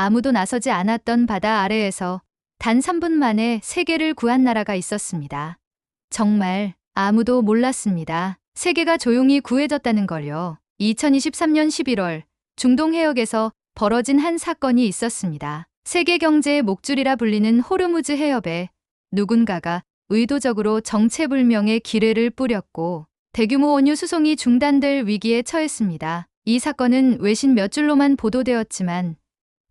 아무도 나서지 않았던 바다 아래에서 단 3분 만에 세계를 구한 나라가 있었습니다. 정말 아무도 몰랐습니다. 세계가 조용히 구해졌다는 걸요. 2023년 11월 중동 해역에서 벌어진 한 사건이 있었습니다. 세계 경제의 목줄이라 불리는 호르무즈 해협에 누군가가 의도적으로 정체불명의 기뢰를 뿌렸고 대규모 원유 수송이 중단될 위기에 처했습니다. 이 사건은 외신 몇 줄로만 보도되었지만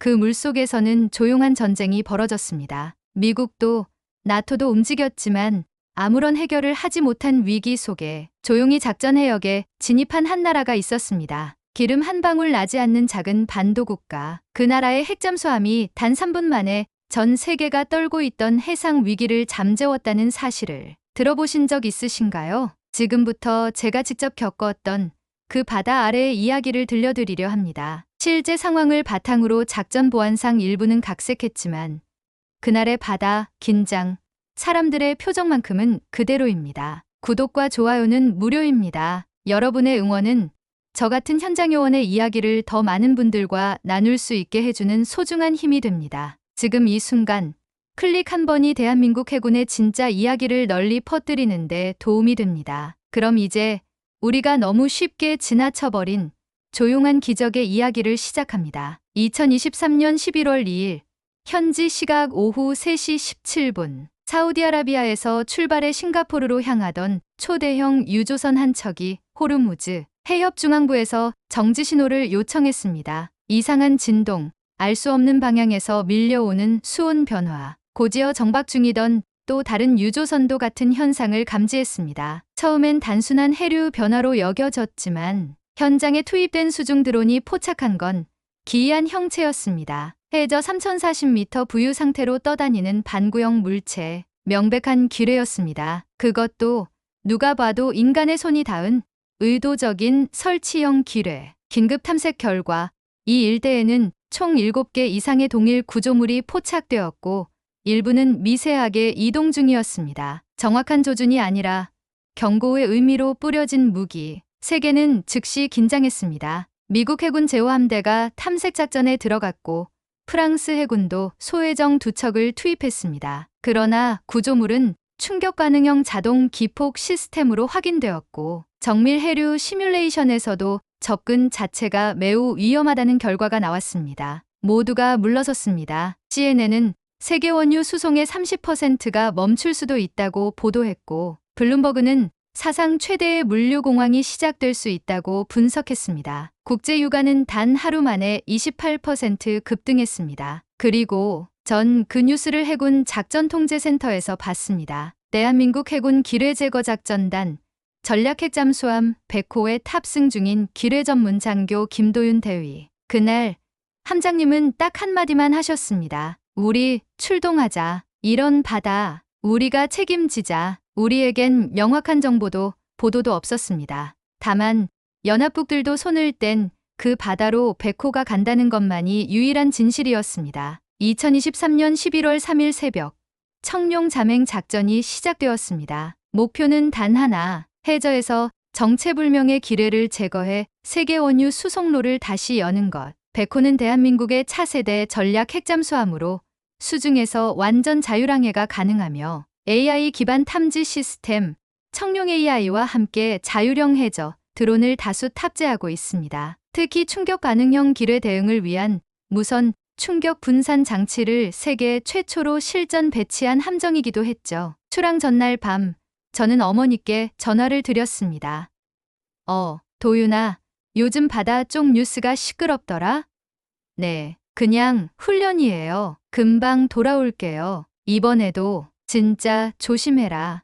그 물속에서는 조용한 전쟁이 벌어졌습니다. 미국도 나토도 움직였지만 아무런 해결을 하지 못한 위기 속에 조용히 작전 해역에 진입한 한 나라가 있었습니다. 기름 한 방울 나지 않는 작은 반도 국가. 그 나라의 핵잠수함이 단 3분 만에 전 세계가 떨고 있던 해상 위기를 잠재웠다는 사실을 들어보신 적 있으신가요? 지금부터 제가 직접 겪었던 그 바다 아래의 이야기를 들려드리려 합니다. 실제 상황을 바탕으로 작전 보안상 일부는 각색했지만 그날의 바다, 긴장, 사람들의 표정만큼은 그대로입니다. 구독과 좋아요는 무료입니다. 여러분의 응원은 저 같은 현장 요원의 이야기를 더 많은 분들과 나눌 수 있게 해주는 소중한 힘이 됩니다. 지금 이 순간 클릭 한 번이 대한민국 해군의 진짜 이야기를 널리 퍼뜨리는 데 도움이 됩니다. 그럼 이제 우리가 너무 쉽게 지나쳐버린 조용한 기적의 이야기를 시작합니다. 2023년 11월 2일 현지 시각 오후 3시 17분 사우디아라비아에서 출발해 싱가포르로 향하던 초대형 유조선 한 척이 호르무즈 해협 중앙부에서 정지 신호를 요청했습니다. 이상한 진동, 알 수 없는 방향에서 밀려오는 수온 변화, 고지어 정박 중이던 또 다른 유조선도 같은 현상을 감지했습니다. 처음엔 단순한 해류 변화로 여겨졌지만 현장에 투입된 수중 드론이 포착한 건 기이한 형체였습니다. 해저 3040m 부유 상태로 떠다니는 반구형 물체, 명백한 기뢰였습니다. 그것도 누가 봐도 인간의 손이 닿은 의도적인 설치형 기뢰. 긴급 탐색 결과 이 일대에는 총 7개 이상의 동일 구조물이 포착되었고 일부는 미세하게 이동 중이었습니다. 정확한 조준이 아니라 경고의 의미로 뿌려진 무기. 세계는 즉시 긴장했습니다. 미국 해군 제호함대가 탐색 작전에 들어갔고 프랑스 해군도 소해정 2척을 투입했습니다. 그러나 구조물은 충격 가능형 자동 기폭 시스템으로 확인되었고 정밀 해류 시뮬레이션에서도 접근 자체가 매우 위험하다는 결과가 나왔습니다. 모두가 물러섰습니다. CNN은 세계 원유 수송의 30%가 멈출 수도 있다고 보도했고 블룸버그는 사상 최대의 물류 공황이 시작될 수 있다고 분석했습니다. 국제 유가는 단 하루 만에 28% 급등했습니다. 그리고 전 그 뉴스를 해군 작전통제센터에서 봤습니다. 대한민국 해군 기뢰제거 작전단 전략 핵잠수함 100호에 탑승 중인 기뢰 전문 장교 김도윤 대위. 그날 함장님은 딱 한마디만 하셨습니다. 우리 출동하자. 이런 바다 우리가 책임지자. 우리에겐 명확한 정보도 보도도 없었습니다. 다만 연합국들도 손을 뗀 그 바다로 100호가 간다는 것만이 유일한 진실이었습니다. 2023년 11월 3일 새벽 청룡 잠행 작전이 시작되었습니다. 목표는 단 하나, 해저에서 정체불명의 기뢰를 제거해 세계 원유 수송로를 다시 여는 것. 100호는 대한민국의 차세대 전략 핵잠수함으로 수중에서 완전 자율항해가 가능하며 AI 기반 탐지 시스템 청룡 AI와 함께 자율형 해저 드론을 다수 탑재하고 있습니다. 특히 충격 가능형 기뢰 대응을 위한 무선 충격 분산 장치를 세계 최초로 실전 배치한 함정이기도 했죠. 출항 전날 밤 저는 어머니께 전화를 드렸습니다. 도윤아, 요즘 바다 쪽 뉴스가 시끄럽더라? 네, 그냥 훈련이에요. 금방 돌아올게요. 이번에도 진짜 조심해라.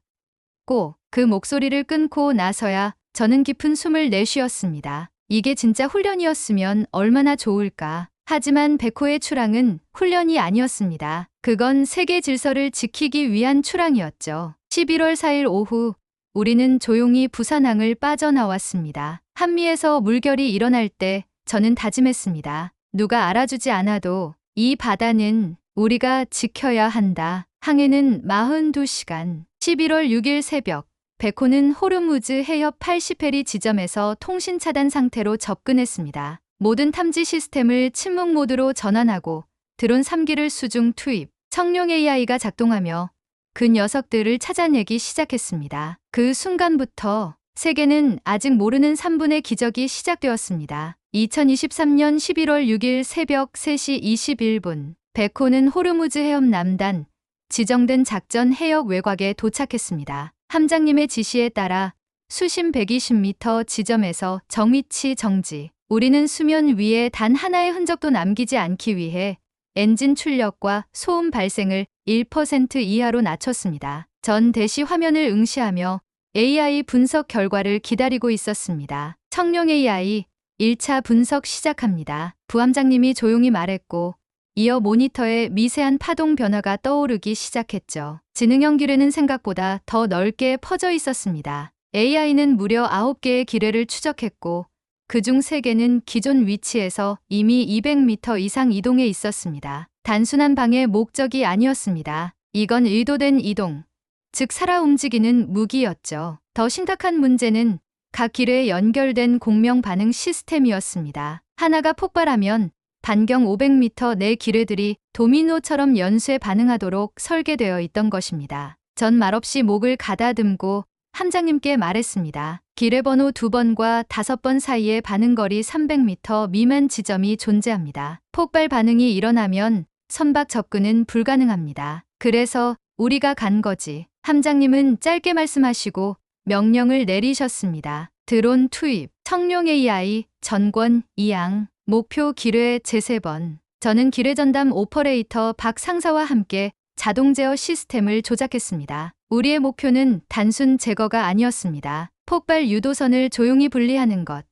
꼭 그 목소리를 끊고 나서야 저는 깊은 숨을 내쉬었습니다. 이게 진짜 훈련이었으면 얼마나 좋을까. 하지만 100호의 출항은 훈련이 아니었습니다. 그건 세계 질서를 지키기 위한 출항이었죠. 11월 4일 오후 우리는 조용히 부산항을 빠져나왔습니다. 한미에서 물결이 일어날 때 저는 다짐했습니다. 누가 알아주지 않아도 이 바다는 우리가 지켜야 한다. 항해는 42시간. 11월 6일 새벽 100호는 호르무즈 해협 80해리 지점에서 통신 차단 상태로 접근했습니다. 모든 탐지 시스템을 침묵 모드로 전환하고 드론 3기를 수중 투입, 청룡 AI가 작동하며 그 녀석들을 찾아내기 시작했습니다. 그 순간부터 세계는 아직 모르는 3분의 기적이 시작되었습니다. 2023년 11월 6일 새벽 3시 21분, 백호는 호르무즈 해협 남단 지정된 작전 해역 외곽에 도착했습니다. 함장님의 지시에 따라 수심 120m 지점에서 정위치 정지. 우리는 수면 위에 단 하나의 흔적도 남기지 않기 위해 엔진 출력과 소음 발생을 1% 이하로 낮췄습니다. 전 대시 화면을 응시하며 AI 분석 결과를 기다리고 있었습니다. 청룡 AI 1차 분석 시작합니다. 부함장님이 조용히 말했고 이어 모니터에 미세한 파동 변화가 떠오르기 시작했죠. 지능형 기뢰는 생각보다 더 넓게 퍼져 있었습니다. AI는 무려 9개의 기뢰를 추적했고 그중 3개는 기존 위치에서 이미 200m 이상 이동해 있었습니다. 단순한 방해 목적이 아니었습니다. 이건 의도된 이동, 즉 살아 움직이는 무기였죠. 더 심각한 문제는 각 기뢰에 연결된 공명 반응 시스템이었습니다. 하나가 폭발하면 반경 500m 내 기뢰들이 도미노처럼 연쇄 반응하도록 설계되어 있던 것입니다. 전 말없이 목을 가다듬고 함장님께 말했습니다. 기뢰 번호 2번과 5번 사이의 반응거리 300m 미만 지점이 존재합니다. 폭발 반응이 일어나면 선박 접근은 불가능합니다. 그래서 우리가 간 거지. 함장님은 짧게 말씀하시고 명령을 내리셨습니다. 드론 투입, 청룡 AI, 전권, 이양, 목표 기뢰 제3번. 저는 기뢰 전담 오퍼레이터 박 상사와 함께 자동 제어 시스템을 조작했습니다. 우리의 목표는 단순 제거가 아니었습니다. 폭발 유도선을 조용히 분리하는 것.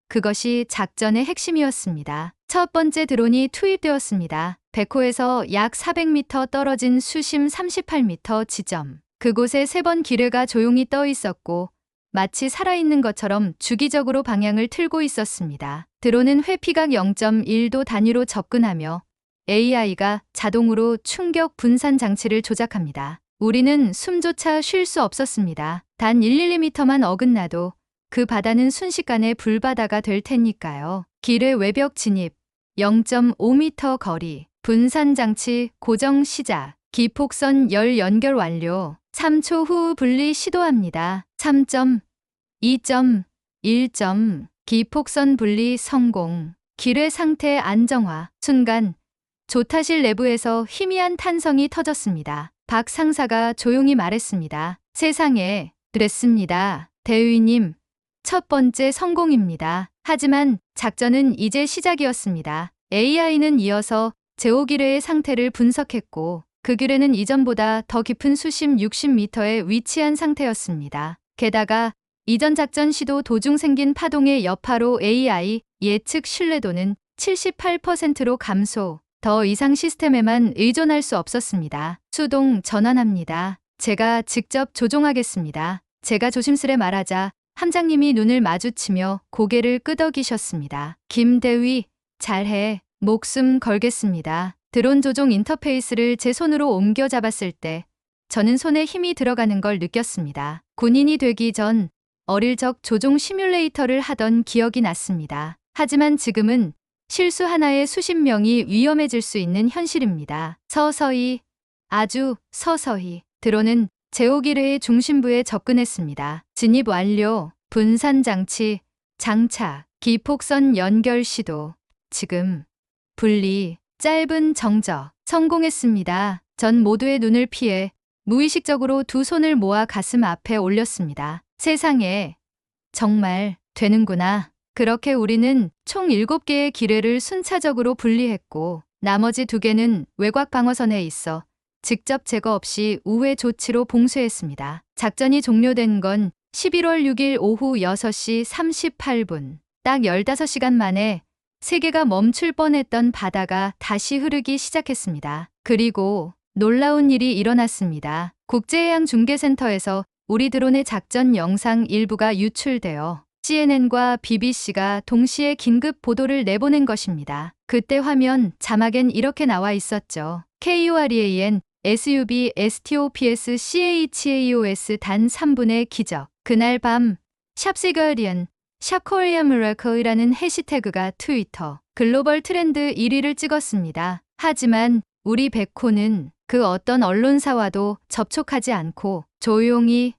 그것이 작전의 핵심이었습니다. 첫 번째 드론이 투입되었습니다. 백호에서 약 400m 떨어진 수심 38m 지점. 그곳에 3번 기뢰가 조용히 떠 있었고 마치 살아있는 것처럼 주기적으로 방향을 틀고 있었습니다. 드론은 회피각 0.1도 단위로 접근하며 AI가 자동으로 충격 분산 장치를 조작합니다. 우리는 숨조차 쉴 수 없었습니다. 단 1mm만 어긋나도 그 바다는 순식간에 불바다가 될 테니까요. 기뢰 외벽 진입, 0.5m 거리, 분산 장치 고정 시작, 기폭선 열 연결 완료, 3초 후 분리 시도합니다. 3점, 2점, 1점, 기폭선 분리 성공, 기뢰 상태 안정화, 순간 조타실 내부에서 희미한 탄성이 터졌습니다. 박 상사가 조용히 말했습니다. 세상에, 그랬습니다. 대위님, 첫 번째 성공입니다. 하지만 작전은 이제 시작이었습니다. AI는 이어서 제5기뢰의 상태를 분석했고 그 기뢰는 이전보다 더 깊은 수심 60m에 위치한 상태였습니다. 게다가 이전 작전 시도 도중 생긴 파동의 여파로 AI 예측 신뢰도는 78%로 감소. 더 이상 시스템에만 의존할 수 없었습니다. 수동 전환합니다. 제가 직접 조종하겠습니다. 제가 조심스레 말하자 함장님이 눈을 마주치며 고개를 끄덕이셨습니다. 김대위, 잘해. 목숨 걸겠습니다. 드론 조종 인터페이스를 제 손으로 옮겨 잡았을 때 저는 손에 힘이 들어가는 걸 느꼈습니다. 군인이 되기 전 어릴 적 조종 시뮬레이터를 하던 기억이 났습니다. 하지만 지금은 실수 하나에 수십 명이 위험해질 수 있는 현실입니다. 서서히, 아주 서서히 드론은 제5기뢰의 중심부에 접근했습니다. 진입 완료, 분산 장치, 장착, 기폭선 연결 시도, 지금, 분리, 짧은 정적, 성공했습니다. 전 모두의 눈을 피해 무의식적으로 두 손을 모아 가슴 앞에 올렸습니다. 세상에, 정말 되는구나. 그렇게 우리는 총 7개의 기뢰를 순차적으로 분리했고 나머지 2개는 외곽 방어선에 있어 직접 제거 없이 우회 조치로 봉쇄했습니다. 작전이 종료된 건 11월 6일 오후 6시 38분. 딱 15시간 만에 세계가 멈출 뻔했던 바다가 다시 흐르기 시작했습니다. 그리고 놀라운 일이 일어났습니다. 국제해양중계센터에서 우리 드론의 작전 영상 일부가 유출되어 CNN과 BBC가 동시에 긴급 보도를 내보낸 것입니다. 그때 화면 자막엔 이렇게 나와 있었죠. KUREAN SUB STOPS CHAOS 단 3분의 기적. 그날 밤 샵시가디언 샵코리아 미라클이라는 해시태그가 트위터 글로벌 트렌드 1위를 찍었습니다. 하지만 우리 백호는 그 어떤 언론사와도 접촉하지 않고 조용히,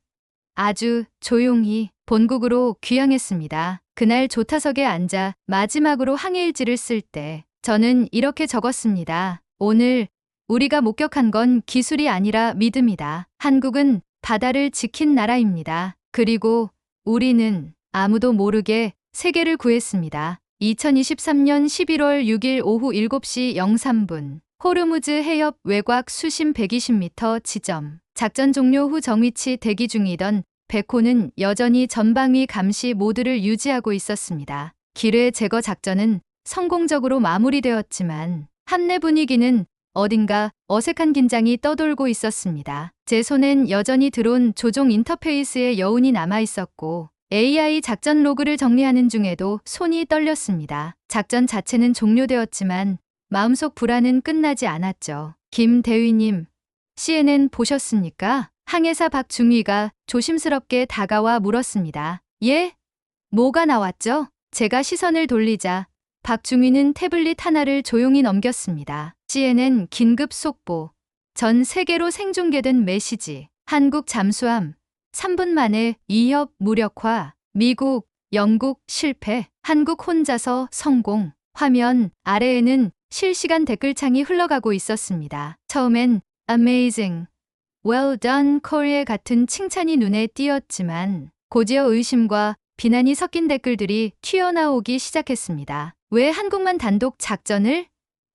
아주 조용히 본국으로 귀향했습니다. 그날 조타석에 앉아 마지막으로 항해일지를 쓸 때 저는 이렇게 적었습니다. 오늘 우리가 목격한 건 기술이 아니라 믿음이다. 한국은 바다를 지킨 나라입니다. 그리고 우리는 아무도 모르게 세계를 구했습니다. 2023년 11월 6일 오후 7시 03분 호르무즈 해협 외곽 수심 120m 지점. 작전 종료 후 정위치 대기 중이던 백호는 여전히 전방위 감시 모드를 유지하고 있었습니다. 기뢰 제거 작전은 성공적으로 마무리되었지만 함내 분위기는 어딘가 어색한 긴장이 떠돌고 있었습니다. 제 손엔 여전히 드론 조종 인터페이스의 여운이 남아 있었고 AI 작전 로그를 정리하는 중에도 손이 떨렸습니다. 작전 자체는 종료되었지만 마음속 불안은 끝나지 않았죠. 김 대위님, CNN 보셨습니까? 항해사 박중위가 조심스럽게 다가와 물었습니다. 예? 뭐가 나왔죠? 제가 시선을 돌리자 박중위는 태블릿 하나를 조용히 넘겼습니다. CNN 긴급 속보. 전 세계로 생중계된 메시지. 한국 잠수함 3분 만에 위협 무력화. 미국, 영국 실패. 한국 혼자서 성공. 화면 아래에는 실시간 댓글창이 흘러가고 있었습니다. 처음엔 Amazing, Well done Korea 같은 칭찬이 눈에 띄었지만 곧이어 의심과 비난이 섞인 댓글들이 튀어나오기 시작했습니다. 왜 한국만 단독 작전을?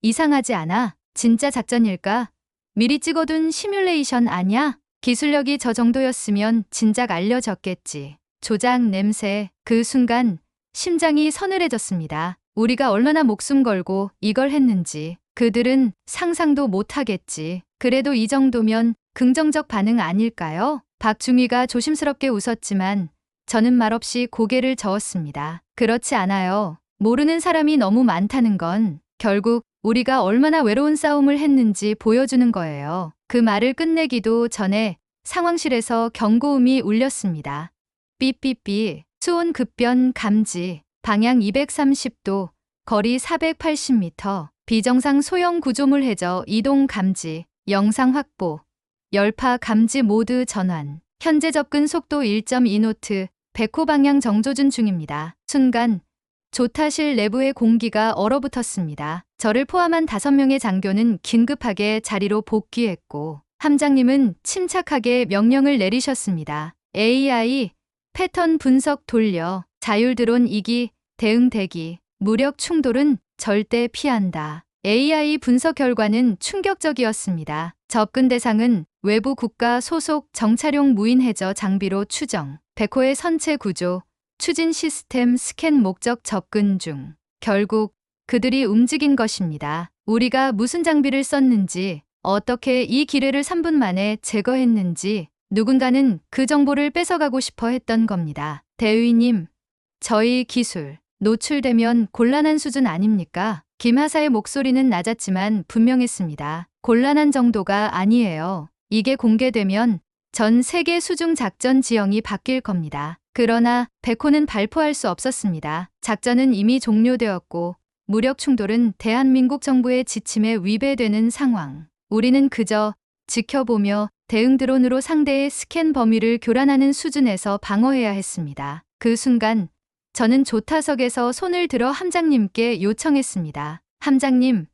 이상하지 않아? 진짜 작전일까? 미리 찍어둔 시뮬레이션 아냐? 기술력이 저 정도였으면 진작 알려졌겠지. 조작 냄새. 그 순간 심장이 서늘해졌습니다. 우리가 얼마나 목숨 걸고 이걸 했는지 그들은 상상도 못하겠지. 그래도 이 정도면 긍정적 반응 아닐까요? 박중위가 조심스럽게 웃었지만 저는 말없이 고개를 저었습니다. 그렇지 않아요. 모르는 사람이 너무 많다는 건 결국 우리가 얼마나 외로운 싸움을 했는지 보여주는 거예요. 그 말을 끝내기도 전에 상황실에서 경고음이 울렸습니다. 삐삐삐. 수온 급변 감지. 방향 230도. 거리 480m. 비정상 소형 구조물 해저 이동 감지. 영상 확보. 열파 감지 모드 전환. 현재 접근 속도 1.2노트. 백호 방향 정조준 중입니다. 순간 조타실 내부의 공기가 얼어붙었습니다. 저를 포함한 5명의 장교는 긴급하게 자리로 복귀했고 함장님은 침착하게 명령을 내리셨습니다. AI 패턴 분석 돌려. 자율 드론 2기 대응 대기. 무력 충돌은 절대 피한다. AI 분석 결과는 충격적이었습니다. 접근 대상은 외부 국가 소속 정찰용 무인 해저 장비로 추정. 백호의 선체 구조, 추진 시스템 스캔 목적 접근 중. 결국 그들이 움직인 것입니다. 우리가 무슨 장비를 썼는지, 어떻게 이 기뢰를 3분 만에 제거했는지 누군가는 그 정보를 뺏어가고 싶어 했던 겁니다. 대위님, 저희 기술 노출되면 곤란한 수준 아닙니까? 김 하사의 목소리는 낮았지만 분명했습니다. 곤란한 정도가 아니에요. 이게 공개되면 전 세계 수중 작전 지형이 바뀔 겁니다. 그러나 백호는 발포할 수 없었습니다. 작전은 이미 종료되었고 무력 충돌은 대한민국 정부의 지침에 위배되는 상황. 우리는 그저 지켜보며 대응 드론으로 상대의 스캔 범위를 교란하는 수준에서 방어해야 했습니다. 그 순간 저는 조타석에서 손을 들어 함장님께 요청했습니다. 함장님,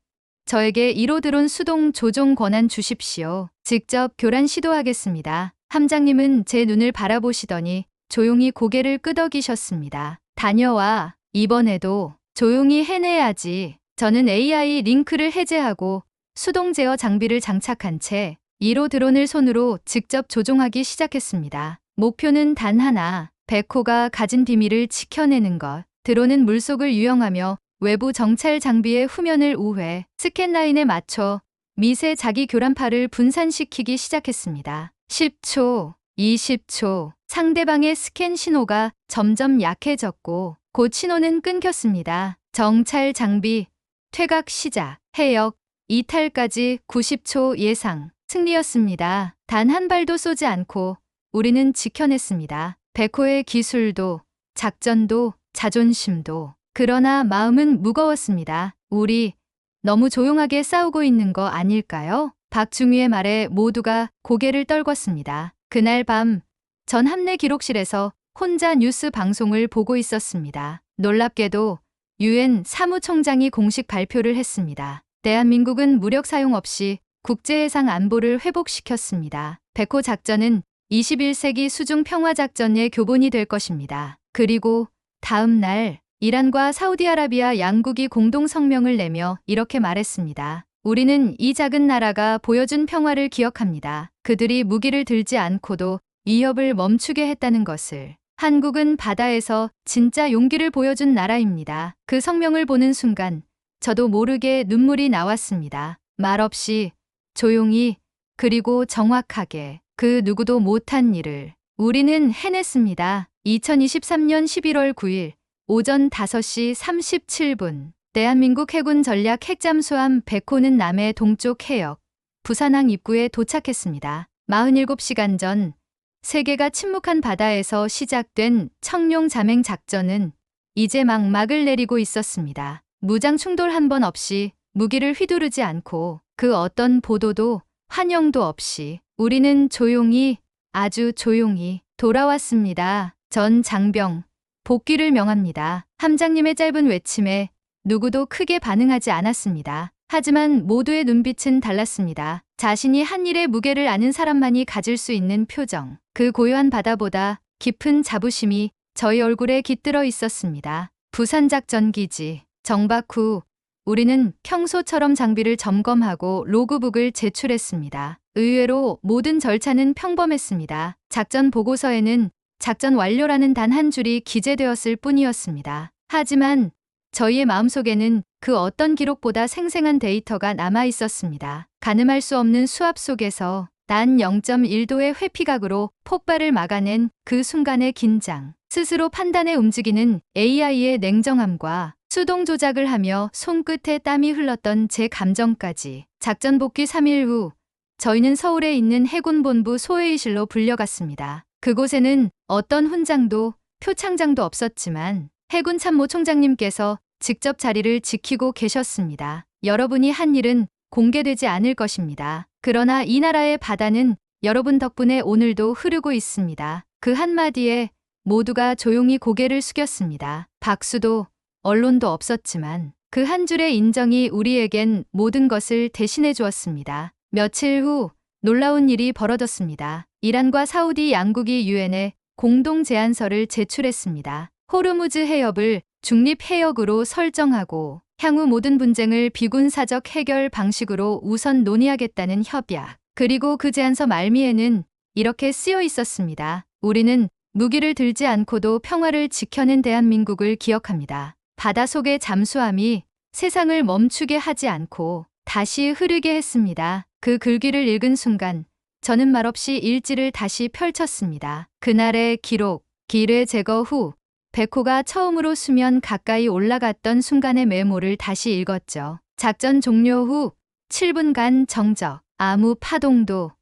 저에게 1호 드론 수동 조종 권한 주십시오. 직접 교란 시도하겠습니다. 함장님은 제 눈을 바라보시더니 조용히 고개를 끄덕이셨습니다. 다녀와. 이번에도 조용히 해내야지. 저는 AI 링크를 해제하고 수동 제어 장비를 장착한 채 1호 드론을 손으로 직접 조종하기 시작했습니다. 목표는 단 하나. 백호가 가진 비밀을 지켜내는 것. 드론은 물속을 유영하며 외부 정찰 장비의 후면을 우회, 스캔 라인에 맞춰 미세 자기 교란파를 분산시키기 시작했습니다. 10초, 20초. 상대방의 스캔 신호가 점점 약해졌고 곧 신호는 끊겼습니다. 정찰 장비, 퇴각 시작, 해역, 이탈까지 90초 예상. 승리였습니다. 단 한 발도 쏘지 않고 우리는 지켜냈습니다. 백호의 기술도, 작전도, 자존심도. 그러나 마음은 무거웠습니다. 우리 너무 조용하게 싸우고 있는 거 아닐까요? 박중휘의 말에 모두가 고개를 떨궜습니다. 그날 밤 전 함내 기록실에서 혼자 뉴스 방송을 보고 있었습니다. 놀랍게도 유엔 사무총장이 공식 발표를 했습니다. 대한민국은 무력 사용 없이 국제해상 안보를 회복시켰습니다. 백호 작전은 21세기 수중 평화작전의 교본이 될 것입니다. 그리고 다음 날 이란과 사우디아라비아 양국이 공동 성명을 내며 이렇게 말했습니다. 우리는 이 작은 나라가 보여준 평화를 기억합니다. 그들이 무기를 들지 않고도 위협을 멈추게 했다는 것을. 한국은 바다에서 진짜 용기를 보여준 나라입니다. 그 성명을 보는 순간 저도 모르게 눈물이 나왔습니다. 말없이 조용히 그리고 정확하게 그 누구도 못한 일을 우리는 해냈습니다. 2023년 11월 9일 오전 5시 37분 대한민국 해군 전략 핵잠수함 백호는 남해 동쪽 해역 부산항 입구에 도착했습니다. 47시간 전 세계가 침묵한 바다에서 시작된 청룡 잠행 작전은 이제 막을 내리고 있었습니다. 무장 충돌 한 번 없이 무기를 휘두르지 않고 그 어떤 보도도 환영도 없이 우리는 조용히 아주 조용히 돌아왔습니다. 전 장병 복귀를 명합니다. 함장님의 짧은 외침에 누구도 크게 반응하지 않았습니다. 하지만 모두의 눈빛은 달랐습니다. 자신이 한 일의 무게를 아는 사람만이 가질 수 있는 표정. 그 고요한 바다보다 깊은 자부심이 저희 얼굴에 깃들어 있었습니다. 부산작전기지. 정박 후 우리는 평소처럼 장비를 점검하고 로그북을 제출했습니다. 의외로 모든 절차는 평범했습니다. 작전 보고서에는 작전 완료라는 단 한 줄이 기재되었을 뿐이었습니다. 하지만 저희의 마음속에는 그 어떤 기록보다 생생한 데이터가 남아 있었습니다. 가늠할 수 없는 수압 속에서 단 0.1도의 회피각으로 폭발을 막아낸 그 순간의 긴장. 스스로 판단해 움직이는 AI의 냉정함과 수동 조작을 하며 손끝에 땀이 흘렀던 제 감정까지. 작전 복귀 3일 후 저희는 서울에 있는 해군본부 소회의실로 불려갔습니다. 그곳에는 어떤 훈장도 표창장도 없었지만 해군 참모총장님께서 직접 자리를 지키고 계셨습니다. 여러분이 한 일은 공개되지 않을 것입니다. 그러나 이 나라의 바다는 여러분 덕분에 오늘도 흐르고 있습니다. 그 한마디에 모두가 조용히 고개를 숙였습니다. 박수도 언론도 없었지만 그 한 줄의 인정이 우리에겐 모든 것을 대신해 주었습니다. 며칠 후 놀라운 일이 벌어졌습니다. 이란과 사우디 양국이 유엔에 공동 제안서를 제출했습니다. 호르무즈 해협을 중립해역으로 설정하고 향후 모든 분쟁을 비군사적 해결 방식으로 우선 논의하겠다는 협약. 그리고 그 제안서 말미에는 이렇게 쓰여 있었습니다. 우리는 무기를 들지 않고도 평화를 지켜낸 대한민국을 기억합니다. 바다 속의 잠수함이 세상을 멈추게 하지 않고 다시 흐르게 했습니다. 그 글귀를 읽은 순간 저는 말없이 일지를 다시 펼쳤습니다. 그날의 기록, 기뢰 제거 후 백호가 처음으로 수면 가까이 올라갔던 순간의 메모를 다시 읽었죠. 작전 종료 후 7분간 정적, 아무 파동도,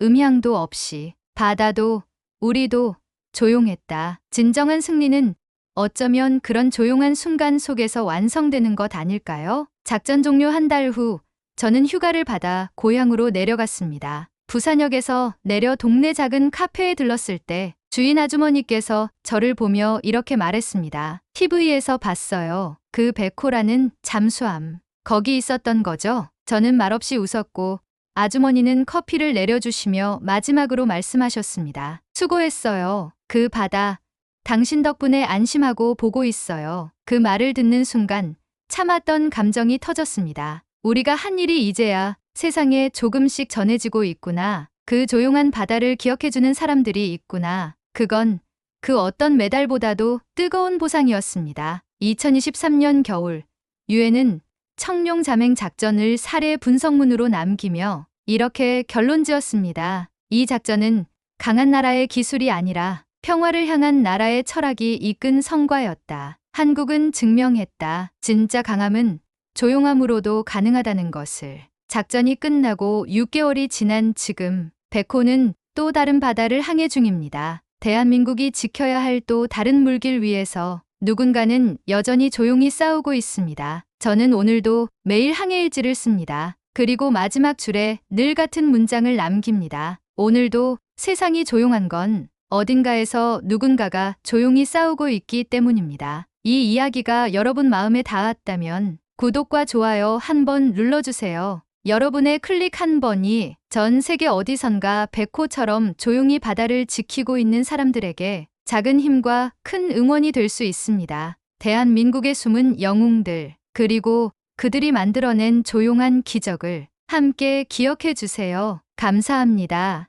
음향도 없이 바다도 우리도 조용했다. 진정한 승리는 어쩌면 그런 조용한 순간 속에서 완성되는 것 아닐까요? 작전 종료 한 달 후 저는 휴가를 받아 고향으로 내려갔습니다. 부산역에서 내려 동네 작은 카페에 들렀을 때 주인 아주머니께서 저를 보며 이렇게 말했습니다. TV에서 봤어요. 그 백호라는 잠수함. 거기 있었던 거죠? 저는 말없이 웃었고 아주머니는 커피를 내려주시며 마지막으로 말씀하셨습니다. 수고했어요. 그 바다. 당신 덕분에 안심하고 보고 있어요. 그 말을 듣는 순간 참았던 감정이 터졌습니다. 우리가 한 일이 이제야 세상에 조금씩 전해지고 있구나. 그 조용한 바다를 기억해주는 사람들이 있구나. 그건 그 어떤 메달보다도 뜨거운 보상이었습니다. 2023년 겨울 유엔은 청룡 잠행 작전을 사례 분석문으로 남기며 이렇게 결론지었습니다. 이 작전은 강한 나라의 기술이 아니라 평화를 향한 나라의 철학이 이끈 성과였다. 한국은 증명했다. 진짜 강함은 조용함으로도 가능하다는 것을. 작전이 끝나고 6개월이 지난 지금 백호는 또 다른 바다를 항해 중입니다. 대한민국이 지켜야 할 또 다른 물길 위에서 누군가는 여전히 조용히 싸우고 있습니다. 저는 오늘도 매일 항해일지를 씁니다. 그리고 마지막 줄에 늘 같은 문장을 남깁니다. 오늘도 세상이 조용한 건 어딘가에서 누군가가 조용히 싸우고 있기 때문입니다. 이 이야기가 여러분 마음에 닿았다면 구독과 좋아요 한번 눌러주세요. 여러분의 클릭 한 번이 전 세계 어디선가 백호처럼 조용히 바다를 지키고 있는 사람들에게 작은 힘과 큰 응원이 될 수 있습니다. 대한민국의 숨은 영웅들, 그리고 그들이 만들어낸 조용한 기적을 함께 기억해 주세요. 감사합니다.